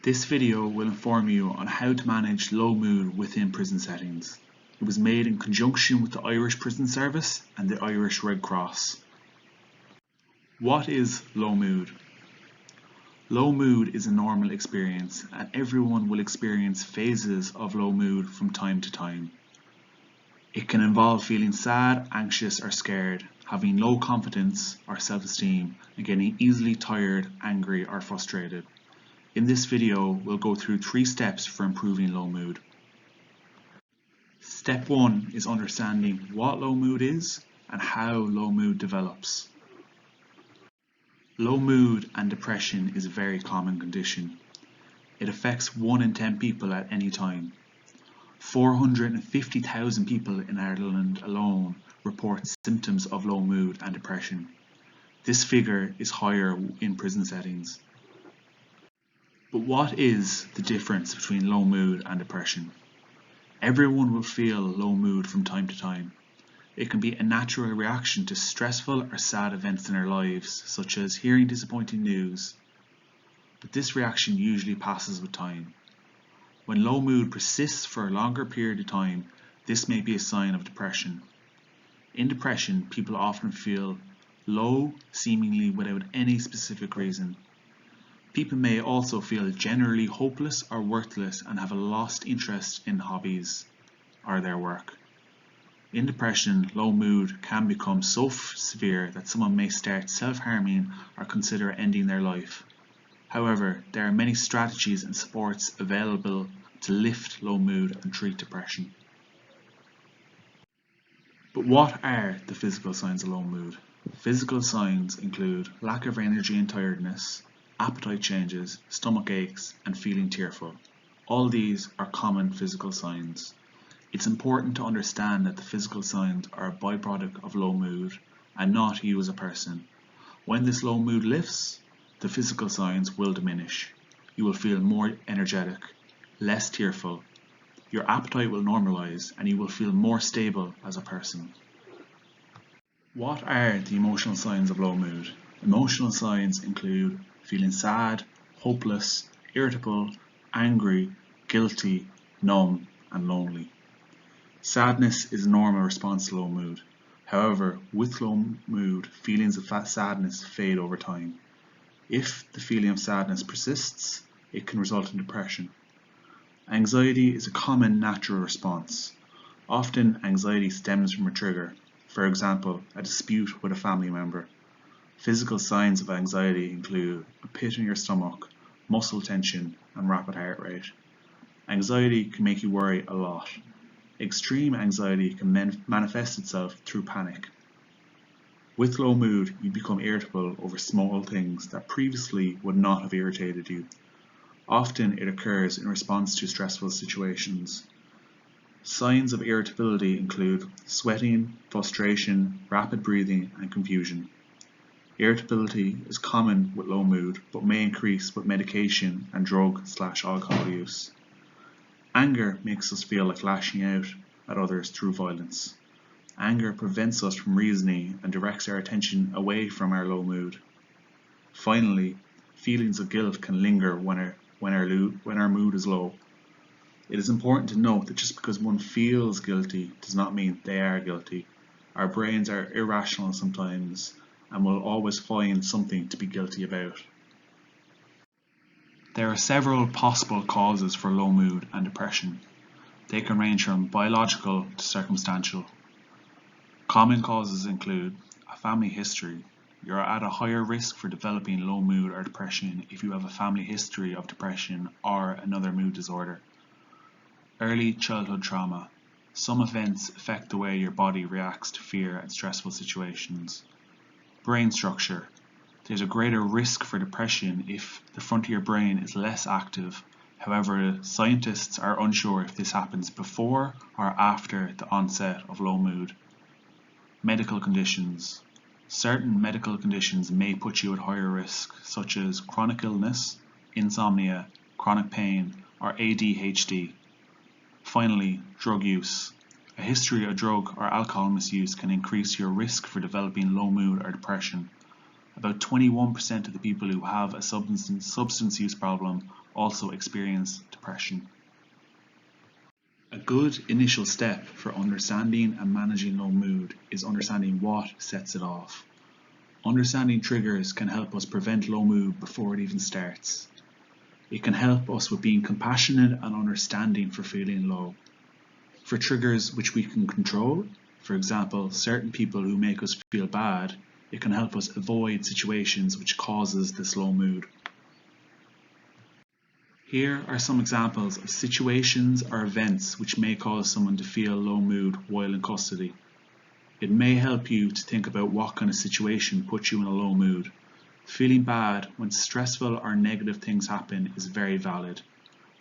This video will inform you on how to manage low mood within prison settings. It was made in conjunction with the Irish Prison Service and the Irish Red Cross. What is low mood? Low mood is a normal experience, and everyone will experience phases of low mood from time to time. It can involve feeling sad, anxious or scared, having low confidence or self-esteem, and getting easily tired, angry or frustrated. In this video, we'll go through 3 steps for improving low mood. Step 1 is understanding what low mood is and how low mood develops. Low mood and depression is a very common condition. It affects 1 in 10 people at any time. 450,000 people in Ireland alone report symptoms of low mood and depression. This figure is higher in prison settings. But what is the difference between low mood and depression? Everyone will feel low mood from time to time. It can be a natural reaction to stressful or sad events in our lives, such as hearing disappointing news. But this reaction usually passes with time. When low mood persists for a longer period of time, this may be a sign of depression. In depression, people often feel low, seemingly without any specific reason. People may also feel generally hopeless or worthless and have a lost interest in hobbies or their work. In depression, low mood can become so severe that someone may start self-harming or consider ending their life. However, there are many strategies and supports available to lift low mood and treat depression. But what are the physical signs of low mood? Physical signs include lack of energy and tiredness, appetite changes, stomach aches, and feeling tearful. All these are common physical signs. It's important to understand that the physical signs are a byproduct of low mood and not you as a person. When this low mood lifts, the physical signs will diminish. You will feel more energetic, less tearful. Your appetite will normalize and you will feel more stable as a person. What are the emotional signs of low mood? Emotional signs include feeling sad, hopeless, irritable, angry, guilty, numb, and lonely. Sadness is a normal response to low mood. However, with low mood, feelings of sadness fade over time. If the feeling of sadness persists, it can result in depression. Anxiety is a common natural response. Often, anxiety stems from a trigger, for example, a dispute with a family member. Physical signs of anxiety include a pit in your stomach, muscle tension, and rapid heart rate. Anxiety can make you worry a lot. Extreme anxiety can manifest itself through panic. With low mood, you become irritable over small things that previously would not have irritated you. Often it occurs in response to stressful situations. Signs of irritability include sweating, frustration, rapid breathing, and confusion. Irritability is common with low mood, but may increase with medication and drug/alcohol use. Anger makes us feel like lashing out at others through violence. Anger prevents us from reasoning and directs our attention away from our low mood. Finally, feelings of guilt can linger when our mood is low. It is important to note that just because one feels guilty does not mean they are guilty. Our brains are irrational sometimes and will always find something to be guilty about. There are several possible causes for low mood and depression. They can range from biological to circumstantial. Common causes include a family history. You're at a higher risk for developing low mood or depression if you have a family history of depression or another mood disorder. Early childhood trauma. Some events affect the way your body reacts to fear and stressful situations. Brain structure. There's a greater risk for depression if the front of your brain is less active. However, scientists are unsure if this happens before or after the onset of low mood. Medical conditions. Certain medical conditions may put you at higher risk, such as chronic illness, insomnia, chronic pain, or ADHD. Finally, drug use. A history of drug or alcohol misuse can increase your risk for developing low mood or depression. About 21% of the people who have a substance use problem also experience depression. A good initial step for understanding and managing low mood is understanding what sets it off. Understanding triggers can help us prevent low mood before it even starts. It can help us with being compassionate and understanding for feeling low. For triggers which we can control, for example, certain people who make us feel bad, it can help us avoid situations which causes this low mood. Here are some examples of situations or events which may cause someone to feel low mood while in custody. It may help you to think about what kind of situation puts you in a low mood. Feeling bad when stressful or negative things happen is very valid.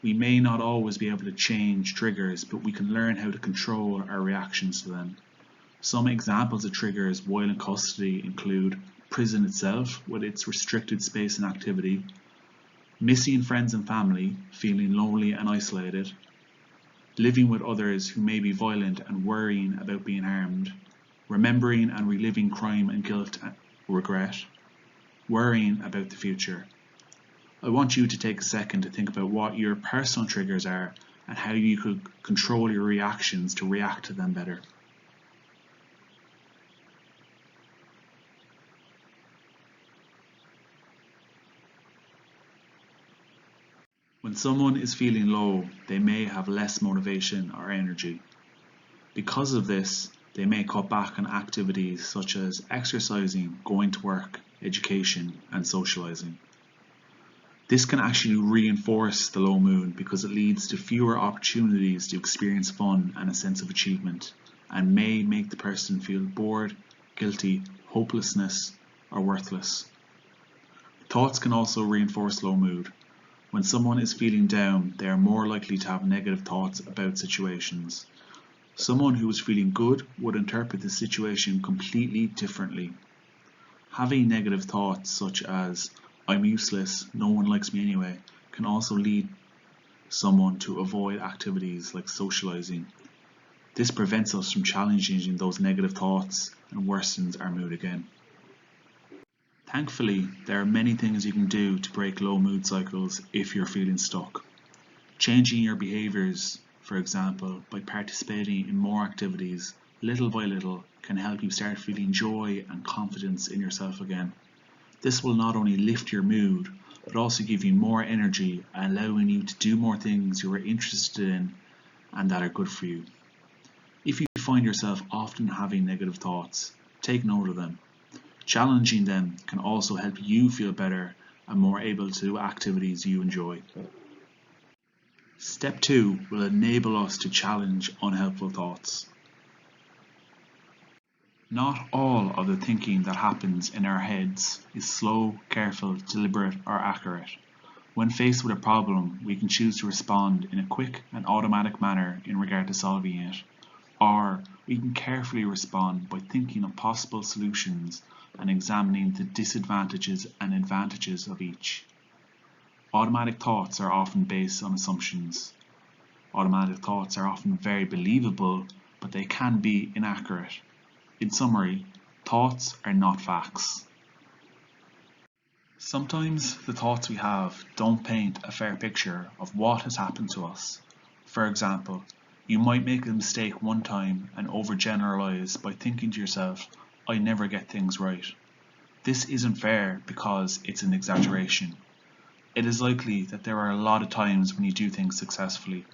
We may not always be able to change triggers, but we can learn how to control our reactions to them. Some examples of triggers while in custody include prison itself with its restricted space and activity, missing friends and family, feeling lonely and isolated, living with others who may be violent and worrying about being harmed, remembering and reliving crime and guilt and regret, worrying about the future. I want you to take a second to think about what your personal triggers are and how you could control your reactions to react to them better. When someone is feeling low, they may have less motivation or energy. Because of this, they may cut back on activities such as exercising, going to work, education, and socializing. This can actually reinforce the low mood because it leads to fewer opportunities to experience fun and a sense of achievement, and may make the person feel bored, guilty, hopelessness, or worthless. Thoughts can also reinforce low mood. When someone is feeling down, they are more likely to have negative thoughts about situations. Someone who is feeling good would interpret the situation completely differently. Having negative thoughts such as, "I'm useless, no one likes me anyway," can also lead someone to avoid activities like socializing. This prevents us from challenging those negative thoughts and worsens our mood again. Thankfully, there are many things you can do to break low mood cycles if you're feeling stuck. Changing your behaviors, for example, by participating in more activities, little by little, can help you start feeling joy and confidence in yourself again. This will not only lift your mood, but also give you more energy, allowing you to do more things you are interested in and that are good for you. If you find yourself often having negative thoughts, take note of them. Challenging them can also help you feel better and more able to do activities you enjoy. Step 2 will enable us to challenge unhelpful thoughts. Not all of the thinking that happens in our heads is slow, careful, deliberate, or accurate. When faced with a problem, we can choose to respond in a quick and automatic manner in regard to solving it, or we can carefully respond by thinking of possible solutions and examining the disadvantages and advantages of each. Automatic thoughts are often based on assumptions. Automatic thoughts are often very believable, but they can be inaccurate. In summary, thoughts are not facts. Sometimes the thoughts we have don't paint a fair picture of what has happened to us. For example, you might make a mistake one time and overgeneralize by thinking to yourself, "I never get things right." This isn't fair because it's an exaggeration. It is likely that there are a lot of times when you do things successfully.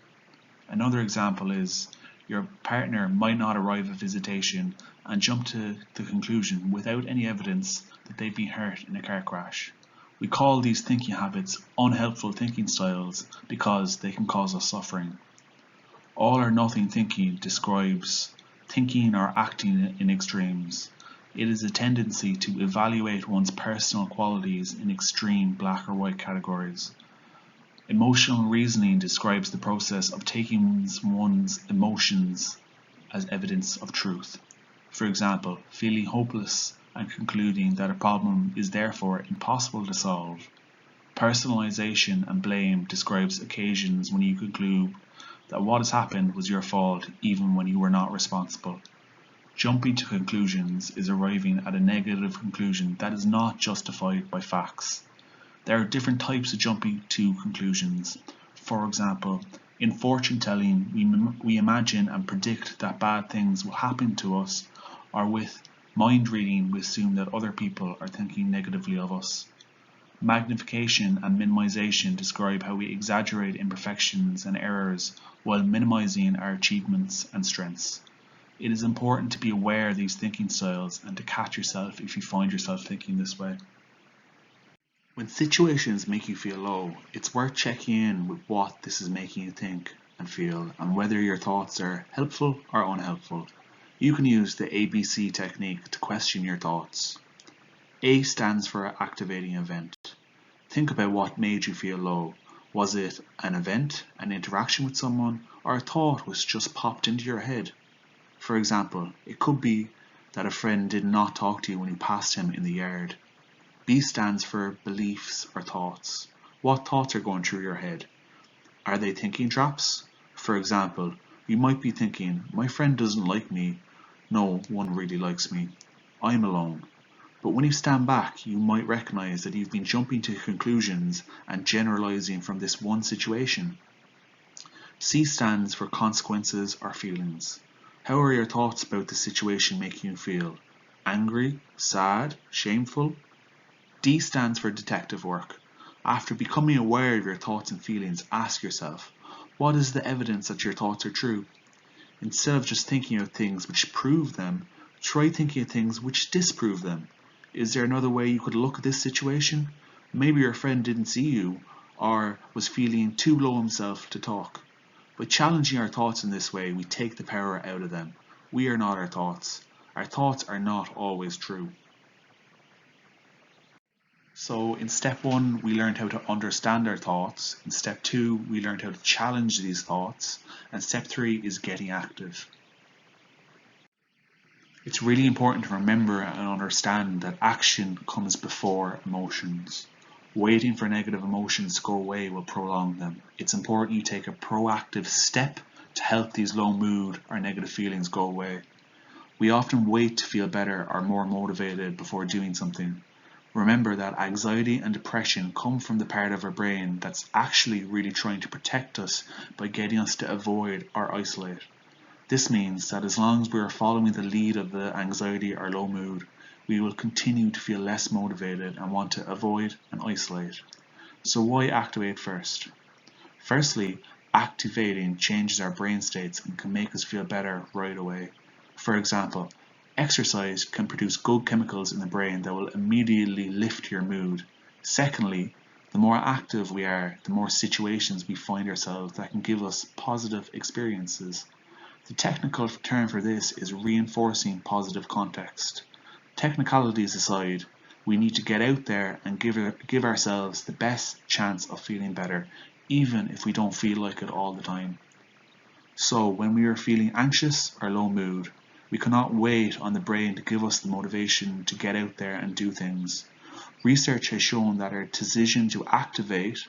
Another example is, your partner might not arrive at visitation and jump to the conclusion without any evidence that they've been hurt in a car crash. We call these thinking habits unhelpful thinking styles because they can cause us suffering. All or nothing thinking describes thinking or acting in extremes. It is a tendency to evaluate one's personal qualities in extreme black or white categories. Emotional reasoning describes the process of taking one's emotions as evidence of truth. For example, feeling hopeless and concluding that a problem is therefore impossible to solve. Personalization and blame describes occasions when you conclude that what has happened was your fault even when you were not responsible. Jumping to conclusions is arriving at a negative conclusion that is not justified by facts. There are different types of jumping to conclusions. For example, in fortune telling, we imagine and predict that bad things will happen to us, or with mind reading, we assume that other people are thinking negatively of us. Magnification and minimization describe how we exaggerate imperfections and errors while minimizing our achievements and strengths. It is important to be aware of these thinking styles and to catch yourself if you find yourself thinking this way. When situations make you feel low, it's worth checking in with what this is making you think and feel and whether your thoughts are helpful or unhelpful. You can use the ABC technique to question your thoughts. A stands for activating event. Think about what made you feel low. Was it an event, an interaction with someone, or a thought which just popped into your head? For example, it could be that a friend did not talk to you when you passed him in the yard. B stands for beliefs or thoughts. What thoughts are going through your head? Are they thinking traps? For example, you might be thinking, my friend doesn't like me. No one really likes me. I'm alone. But when you stand back, you might recognize that you've been jumping to conclusions and generalizing from this one situation. C stands for consequences or feelings. How are your thoughts about the situation making you feel? Angry, sad, shameful? D stands for detective work. After becoming aware of your thoughts and feelings, ask yourself, what is the evidence that your thoughts are true? Instead of just thinking of things which prove them, try thinking of things which disprove them. Is there another way you could look at this situation? Maybe your friend didn't see you or was feeling too low himself to talk. By challenging our thoughts in this way, we take the power out of them. We are not our thoughts. Our thoughts are not always true. So in step 1, we learned how to understand our thoughts. In step 2, we learned how to challenge these thoughts. And step 3 is getting active. It's really important to remember and understand that action comes before emotions. Waiting for negative emotions to go away will prolong them. It's important you take a proactive step to help these low mood or negative feelings go away. We often wait to feel better or more motivated before doing something. Remember that anxiety and depression come from the part of our brain that's actually really trying to protect us by getting us to avoid or isolate. This means that as long as we are following the lead of the anxiety or low mood, we will continue to feel less motivated and want to avoid and isolate. So why activate first? Firstly, activating changes our brain states and can make us feel better right away. For example, exercise can produce good chemicals in the brain that will immediately lift your mood. Secondly, the more active we are, the more situations we find ourselves that can give us positive experiences. The technical term for this is reinforcing positive context. Technicalities aside, we need to get out there and give ourselves the best chance of feeling better, even if we don't feel like it all the time. So when we are feeling anxious or low mood, we cannot wait on the brain to give us the motivation to get out there and do things. Research has shown that our decision to activate,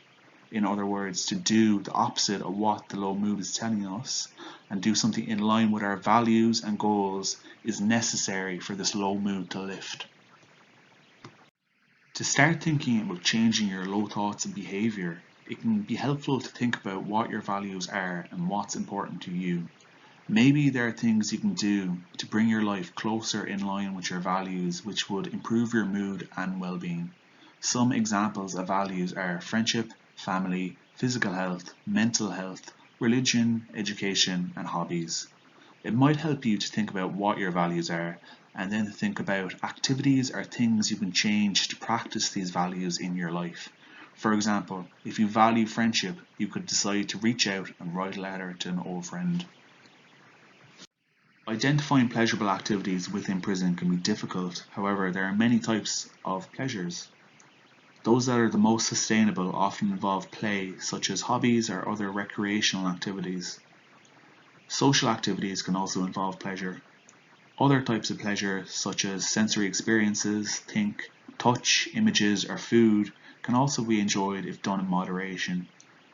in other words, to do the opposite of what the low mood is telling us, and do something in line with our values and goals, is necessary for this low mood to lift. To start thinking about changing your low thoughts and behavior, it can be helpful to think about what your values are and what's important to you. Maybe there are things you can do to bring your life closer in line with your values, which would improve your mood and well-being. Some examples of values are friendship, family, physical health, mental health, religion, education, and hobbies. It might help you to think about what your values are, and then to think about activities or things you can change to practice these values in your life. For example, if you value friendship, you could decide to reach out and write a letter to an old friend. Identifying pleasurable activities within prison can be difficult. However, there are many types of pleasures. Those that are the most sustainable often involve play, such as hobbies or other recreational activities. Social activities can also involve pleasure. Other types of pleasure, such as sensory experiences, think, touch, images, or food, can also be enjoyed if done in moderation.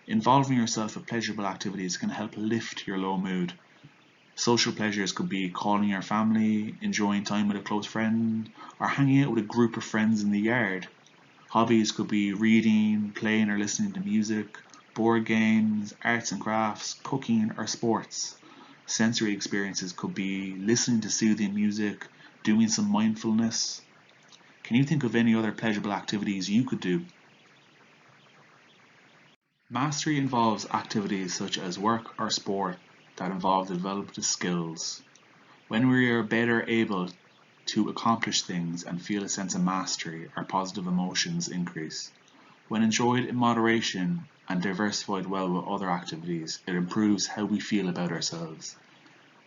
Involving yourself with pleasurable activities can help lift your low mood. Social pleasures could be calling your family, enjoying time with a close friend, or hanging out with a group of friends in the yard. Hobbies could be reading, playing or listening to music, board games, arts and crafts, cooking or sports. Sensory experiences could be listening to soothing music, doing some mindfulness. Can you think of any other pleasurable activities you could do? Mastery involves activities such as work or sport that involve the development of skills. When we are better able to accomplish things and feel a sense of mastery, our positive emotions increase. When enjoyed in moderation and diversified well with other activities, it improves how we feel about ourselves.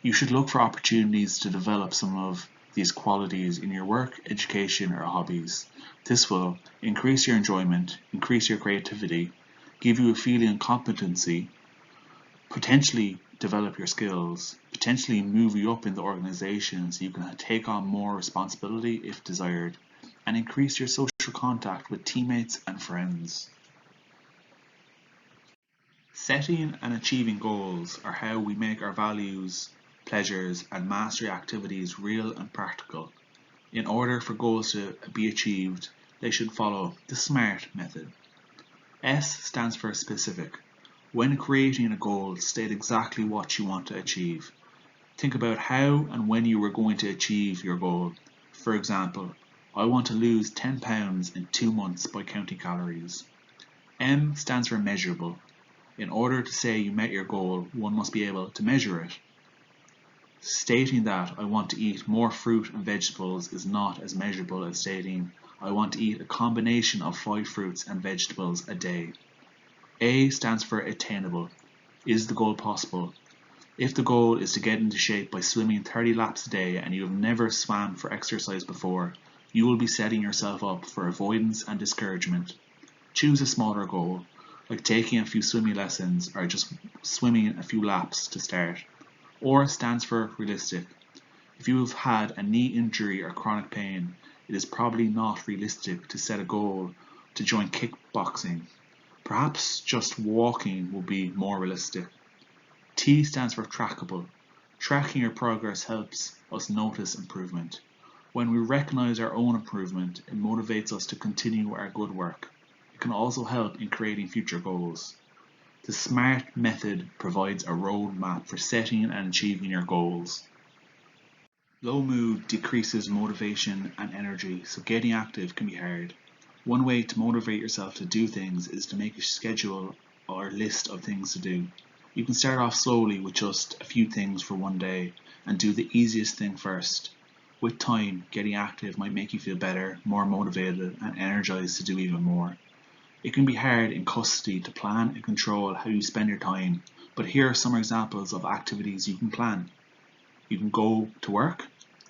You should look for opportunities to develop some of these qualities in your work, education, or hobbies. This will increase your enjoyment, increase your creativity, give you a feeling of competency, potentially develop your skills, potentially move you up in the organization so you can take on more responsibility if desired, and increase your social contact with teammates and friends. Setting and achieving goals are how we make our values, pleasures, and mastery activities real and practical. In order for goals to be achieved, they should follow the SMART method. S stands for specific. When creating a goal, state exactly what you want to achieve. Think about how and when you are going to achieve your goal. For example, I want to lose 10 pounds in 2 months by counting calories. M stands for measurable. In order to say you met your goal, one must be able to measure it. Stating that I want to eat more fruit and vegetables is not as measurable as stating I want to eat a combination of 5 fruits and vegetables a day. A stands for attainable. Is the goal possible? If the goal is to get into shape by swimming 30 laps a day and you have never swam for exercise before, you will be setting yourself up for avoidance and discouragement. Choose a smaller goal, like taking a few swimming lessons or just swimming a few laps to start. Or stands for realistic. If you have had a knee injury or chronic pain, it is probably not realistic to set a goal to join kickboxing. Perhaps just walking will be more realistic. T stands for trackable. Tracking your progress helps us notice improvement. When we recognize our own improvement, it motivates us to continue our good work. It can also help in creating future goals. The SMART method provides a roadmap for setting and achieving your goals. Low mood decreases motivation and energy, so getting active can be hard. One way to motivate yourself to do things is to make a schedule or list of things to do. You can start off slowly with just a few things for one day and do the easiest thing first. With time, getting active might make you feel better, more motivated, and energized to do even more. It can be hard in custody to plan and control how you spend your time, but here are some examples of activities you can plan. You can go to work,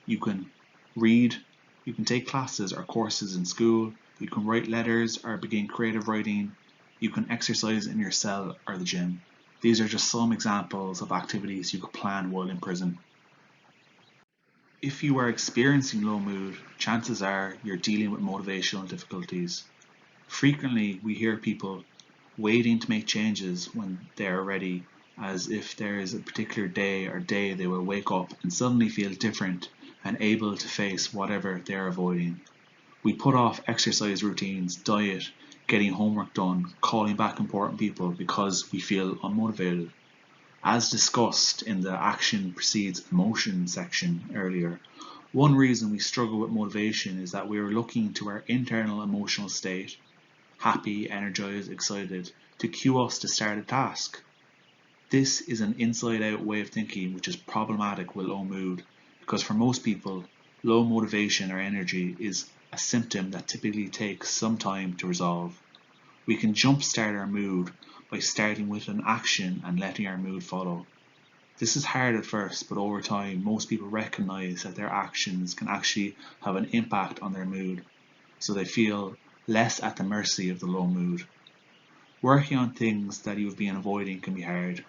you can read, you can take classes or courses in school, you can write letters or begin creative writing, you can exercise in your cell or the gym. These are just some examples of activities you could plan while in prison. If you are experiencing low mood, chances are you're dealing with motivational difficulties. Frequently, we hear people waiting to make changes when they are ready, as if there is a particular day or day they will wake up and suddenly feel different and able to face whatever they are avoiding. We put off exercise routines, diet, getting homework done, calling back important people because we feel unmotivated. As discussed in the action precedes emotion section earlier, one reason we struggle with motivation is that we are looking to our internal emotional state, happy, energized, excited, to cue us to start a task. This is an inside-out way of thinking which is problematic with low mood, because for most people, low motivation or energy is a symptom that typically takes some time to resolve. We can jumpstart our mood by starting with an action and letting our mood follow. This is hard at first, but over time, most people recognize that their actions can actually have an impact on their mood, so they feel less at the mercy of the low mood. Working on things that you have been avoiding can be hard.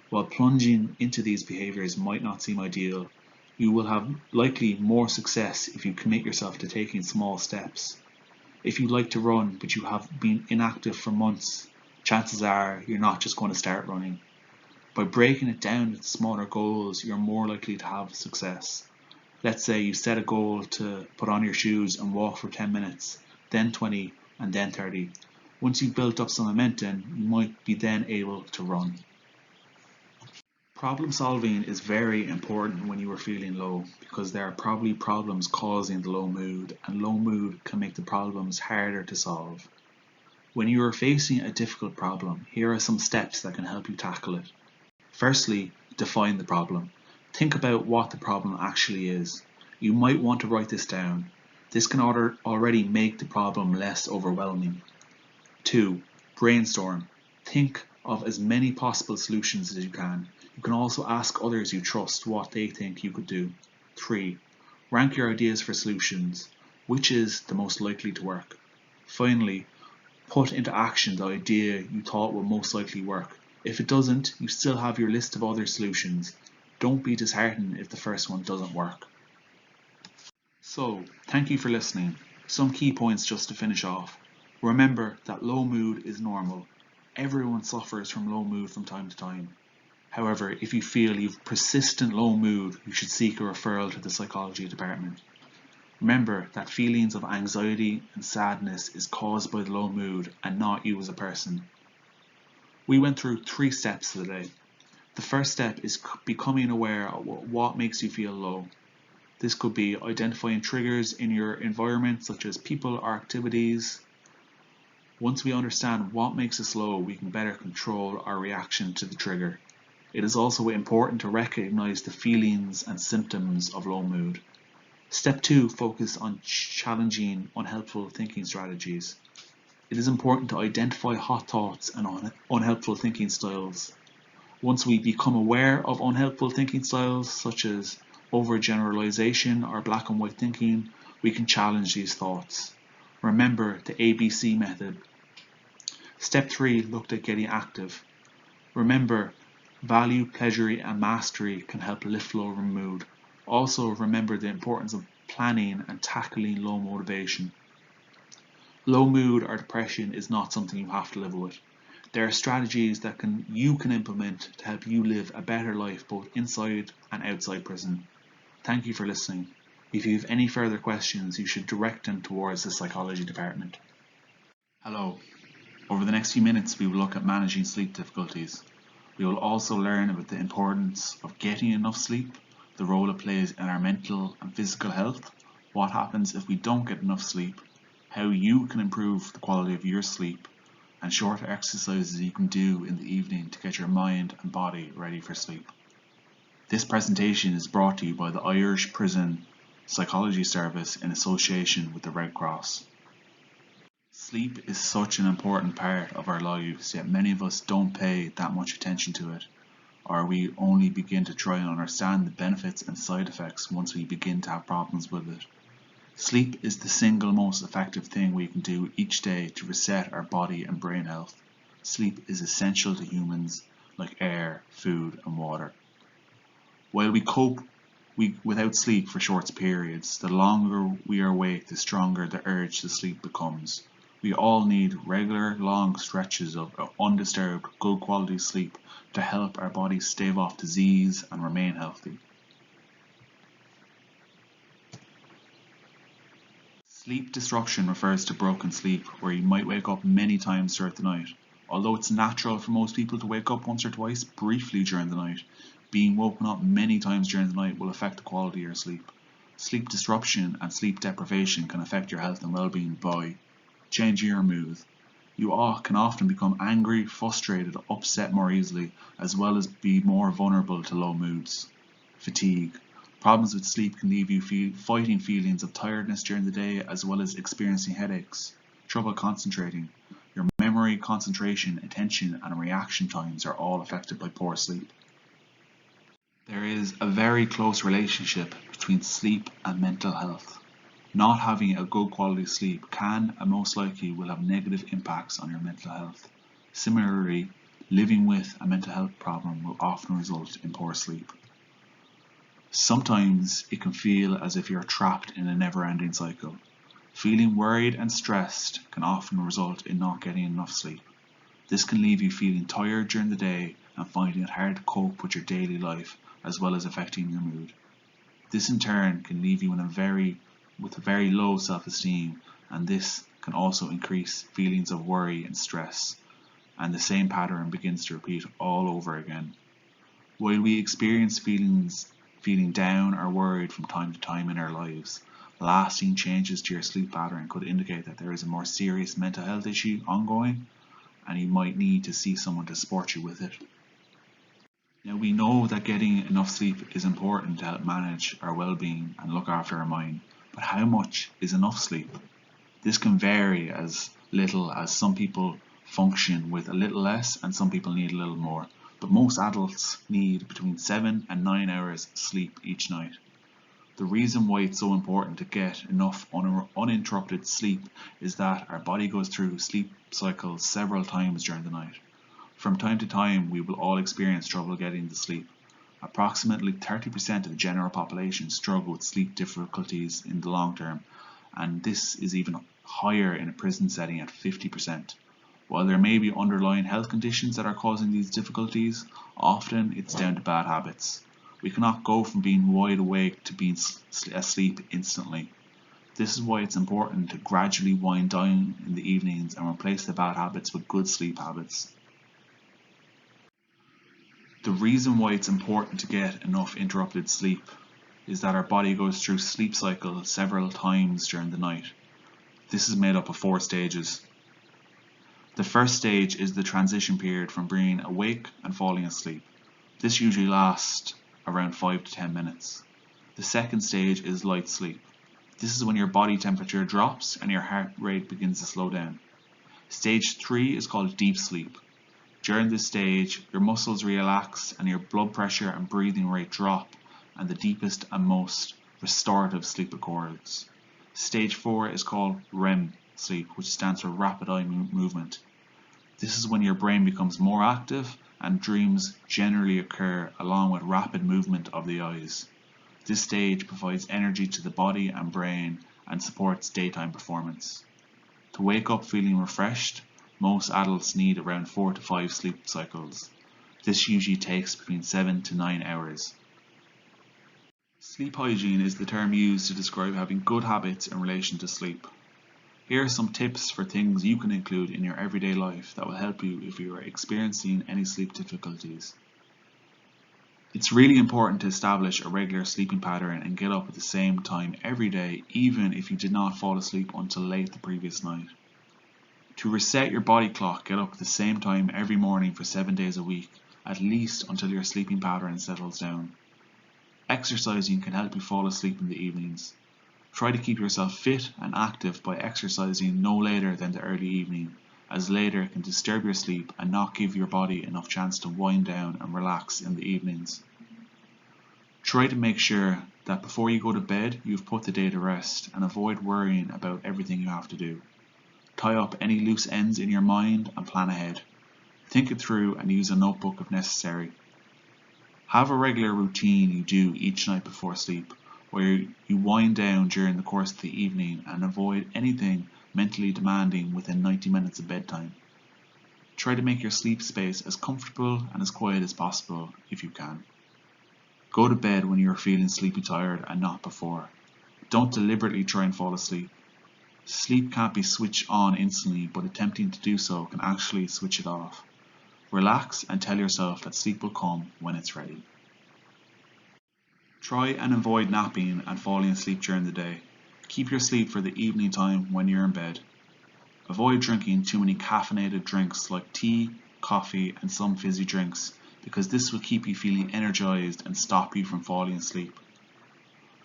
While plunging into these behaviors might not seem ideal, you will have likely more success if you commit yourself to taking small steps. If you like to run but you have been inactive for months, chances are you're not just going to start running. By breaking it down into smaller goals, you're more likely to have success. Let's say you set a goal to put on your shoes and walk for 10 minutes, then 20, and then 30. Once you've built up some momentum, you might be then able to run. Problem solving is very important when you are feeling low, because there are probably problems causing the low mood, and low mood can make the problems harder to solve. When you are facing a difficult problem, here are some steps that can help you tackle it. Firstly, define the problem. Think about what the problem actually is. You might want to write this down. This can already make the problem less overwhelming. 2. Brainstorm. Think of as many possible solutions as you can. You can also ask others you trust what they think you could do. 3. Rank your ideas for solutions. Which is the most likely to work? Finally, put into action the idea you thought would most likely work. If it doesn't, you still have your list of other solutions. Don't be disheartened if the first one doesn't work. So, thank you for listening. Some key points just to finish off. Remember that low mood is normal. Everyone suffers from low mood from time to time. However, if you feel you've persistent low mood, you should seek a referral to the psychology department. Remember that feelings of anxiety and sadness is caused by the low mood and not you as a person. We went through 3 steps today. The first step is becoming aware of what makes you feel low. This could be identifying triggers in your environment, such as people or activities. Once we understand what makes us low, we can better control our reaction to the trigger. It is also important to recognize the feelings and symptoms of low mood. Step 2, focus on challenging unhelpful thinking strategies. It is important to identify hot thoughts and unhelpful thinking styles. Once we become aware of unhelpful thinking styles, such as overgeneralization or black and white thinking, we can challenge these thoughts. Remember the ABC method. Step 3 looked at getting active. Remember, value, pleasure, and mastery can help lift low mood. Also remember the importance of planning and tackling low motivation. Low mood or depression is not something you have to live with. There are strategies that you can implement to help you live a better life both inside and outside prison. Thank you for listening. If you have any further questions, you should direct them towards the psychology department. Hello. Over the next few minutes, we will look at managing sleep difficulties. We will also learn about the importance of getting enough sleep, the role it plays in our mental and physical health, what happens if we don't get enough sleep, how you can improve the quality of your sleep, and short exercises you can do in the evening to get your mind and body ready for sleep. This presentation is brought to you by the Irish Prison Psychology Service in association with the Red Cross. Sleep is such an important part of our lives, yet many of us don't pay that much attention to it, or we only begin to try and understand the benefits and side effects once we begin to have problems with it. Sleep is the single most effective thing we can do each day to reset our body and brain health. Sleep is essential to humans like air, food, and water. While we cope without sleep for short periods, the longer we are awake, the stronger the urge to sleep becomes. We all need regular, long stretches of undisturbed, good quality sleep to help our bodies stave off disease and remain healthy. Sleep disruption refers to broken sleep, where you might wake up many times throughout the night. Although it's natural for most people to wake up once or twice briefly during the night, being woken up many times during the night will affect the quality of your sleep. Sleep disruption and sleep deprivation can affect your health and well-being by changing your mood. You can often become angry, frustrated, upset more easily, as well as be more vulnerable to low moods. Fatigue. Problems with sleep can leave you fighting feelings of tiredness during the day, as well as experiencing headaches. Trouble concentrating. Your memory, concentration, attention, and reaction times are all affected by poor sleep. There is a very close relationship between sleep and mental health. Not having a good quality sleep can and most likely will have negative impacts on your mental health. Similarly, living with a mental health problem will often result in poor sleep. Sometimes it can feel as if you're trapped in a never-ending cycle. Feeling worried and stressed can often result in not getting enough sleep. This can leave you feeling tired during the day and finding it hard to cope with your daily life as well as affecting your mood. This in turn can leave you with a very low self-esteem, and this can also increase feelings of worry and stress, and the same pattern begins to repeat all over again. While we experience feeling down or worried from time to time in our lives, lasting changes to your sleep pattern could indicate that there is a more serious mental health issue ongoing, and you might need to see someone to support you with it. Now, we know that getting enough sleep is important to help manage our well-being and look after our mind, but how much is enough sleep? This can vary as little as some people function with a little less and some people need a little more, but most adults need between 7 and 9 hours sleep each night. The reason why it's so important to get enough uninterrupted sleep is that our body goes through sleep cycles several times during the night. From time to time, we will all experience trouble getting to sleep. Approximately 30% of the general population struggle with sleep difficulties in the long term, and this is even higher in a prison setting at 50%. While there may be underlying health conditions that are causing these difficulties, often it's down to bad habits. We cannot go from being wide awake to being asleep instantly. This is why it's important to gradually wind down in the evenings and replace the bad habits with good sleep habits. The reason why it's important to get enough interrupted sleep is that our body goes through sleep cycles several times during the night. This is made up of 4 stages. The first stage is the transition period from being awake and falling asleep. This usually lasts around 5 to 10 minutes. The second stage is light sleep. This is when your body temperature drops and your heart rate begins to slow down. Stage 3 is called deep sleep. During this stage, your muscles relax and your blood pressure and breathing rate drop, and the deepest and most restorative sleep occurs. Stage 4 is called REM sleep, which stands for rapid eye movement. This is when your brain becomes more active and dreams generally occur along with rapid movement of the eyes. This stage provides energy to the body and brain and supports daytime performance. To wake up feeling refreshed, most adults need around 4 to 5 sleep cycles. This usually takes between 7 to 9 hours. Sleep hygiene is the term used to describe having good habits in relation to sleep. Here are some tips for things you can include in your everyday life that will help you if you are experiencing any sleep difficulties. It's really important to establish a regular sleeping pattern and get up at the same time every day, even if you did not fall asleep until late the previous night. To reset your body clock, get up at the same time every morning for 7 days a week, at least until your sleeping pattern settles down. Exercising can help you fall asleep in the evenings. Try to keep yourself fit and active by exercising no later than the early evening, as later can disturb your sleep and not give your body enough chance to wind down and relax in the evenings. Try to make sure that before you go to bed you've put the day to rest and avoid worrying about everything you have to do. Tie up any loose ends in your mind and plan ahead. Think it through and use a notebook if necessary. Have a regular routine you do each night before sleep, where you wind down during the course of the evening and avoid anything mentally demanding within 90 minutes of bedtime. Try to make your sleep space as comfortable and as quiet as possible if you can. Go to bed when you are feeling sleepy tired and not before. Don't deliberately try and fall asleep. Sleep can't be switched on instantly, but attempting to do so can actually switch it off. Relax and tell yourself that sleep will come when it's ready. Try and avoid napping and falling asleep during the day. Keep your sleep for the evening time when you're in bed. Avoid drinking too many caffeinated drinks like tea, coffee and some fizzy drinks, because this will keep you feeling energized and stop you from falling asleep.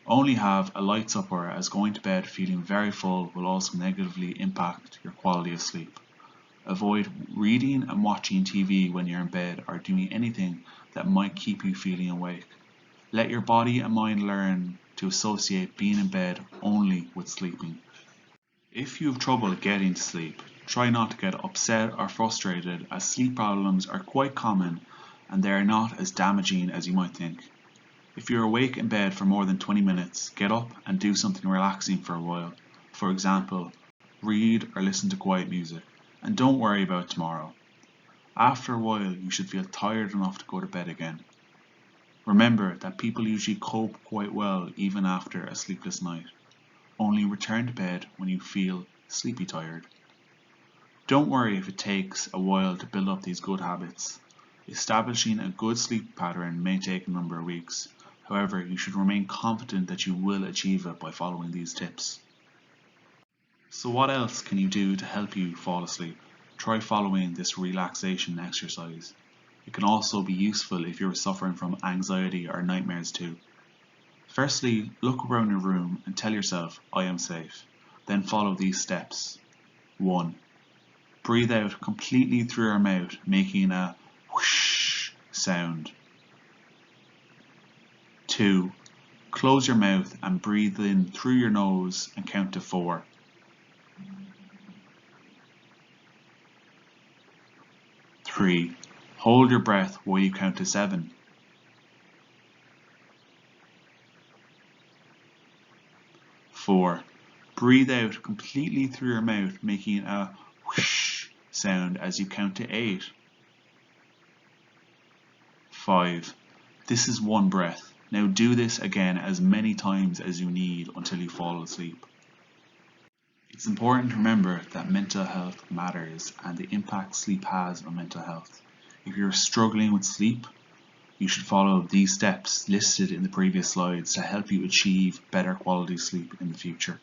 Only have a light supper, as going to bed feeling very full will also negatively impact your quality of sleep. Avoid reading and watching TV when you're in bed or doing anything that might keep you feeling awake. Let your body and mind learn to associate being in bed only with sleeping. If you have trouble getting to sleep, try not to get upset or frustrated, as sleep problems are quite common and they are not as damaging as you might think. If you're awake in bed for more than 20 minutes, get up and do something relaxing for a while. For example, read or listen to quiet music, and don't worry about tomorrow. After a while, you should feel tired enough to go to bed again. Remember that people usually cope quite well even after a sleepless night. Only return to bed when you feel sleepy tired. Don't worry if it takes a while to build up these good habits. Establishing a good sleep pattern may take a number of weeks. However, you should remain confident that you will achieve it by following these tips. So what else can you do to help you fall asleep? Try following this relaxation exercise. It can also be useful if you're suffering from anxiety or nightmares too. Firstly, look around your room and tell yourself, I am safe. Then follow these steps. 1. Breathe out completely through your mouth, making a whoosh sound. 2. Close your mouth and breathe in through your nose and count to 4. 3. Hold your breath while you count to 7. 4. Breathe out completely through your mouth, making a whoosh sound as you count to 8. 5. This is one breath. Now do this again as many times as you need until you fall asleep. It's important to remember that mental health matters and the impact sleep has on mental health. If you're struggling with sleep, you should follow these steps listed in the previous slides to help you achieve better quality sleep in the future.